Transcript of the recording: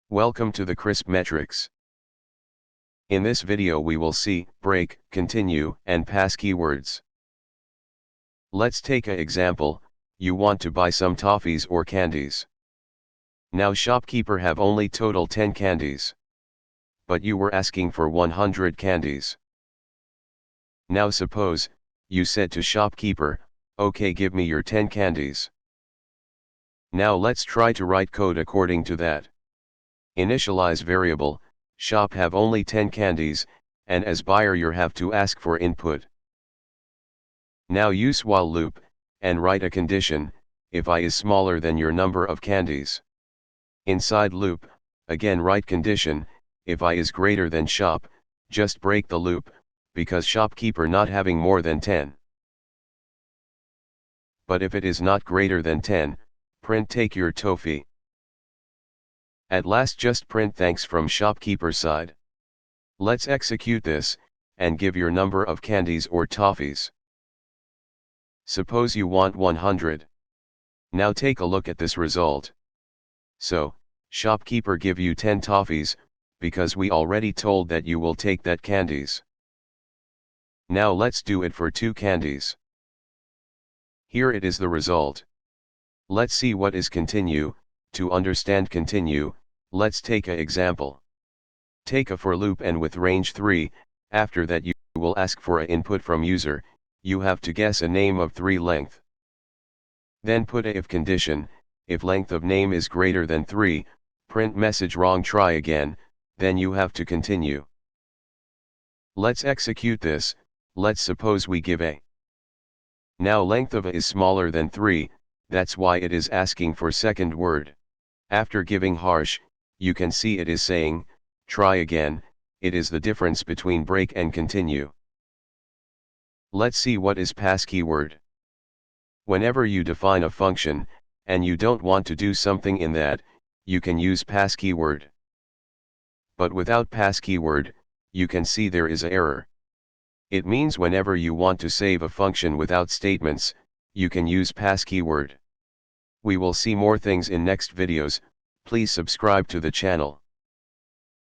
Welcome to the Crisp Metrics. In this video we will see break, continue, and pass keywords. Let's take an example. You want to buy some toffees or candies. Now shopkeeper have only total 10 candies. But you were asking for 100 candies. Now suppose, you said to shopkeeper, okay, give me your 10 candies. Now let's try to write code according to that. Initialize variable, shop have only 10 candies, and as buyer you have to ask for input. Now use while loop, and write a condition, if I is smaller than your number of candies. Inside loop, again write condition, if I is greater than shop, just break the loop, because shopkeeper not having more than 10. But if it is not greater than 10, print take your toffee. At last just print thanks from shopkeeper side. Let's execute this, and give your number of candies or toffees. Suppose you want 100. Now take a look at this result. So, shopkeeper give you 10 toffees, because we already told that you will take that candies. Now let's do it for 2 candies. Here it is the result. Let's see what is continue. To understand continue, let's take an example. Take a for loop and with range 3, after that you will ask for an input from user, you have to guess a name of 3 length. Then put a if condition, if length of name is greater than 3, print message wrong try again, then you have to continue. Let's execute this. Let's suppose we give a. Now length of a is smaller than 3, that's why it is asking for second word. After giving harsh, you can see it is saying, try again. It is the difference between break and continue. Let's see what is pass keyword. Whenever you define a function, and you don't want to do something in that, you can use pass keyword. But without pass keyword, you can see there is an error. It means whenever you want to save a function without statements, you can use pass keyword. We will see more things in next videos. Please subscribe to the channel.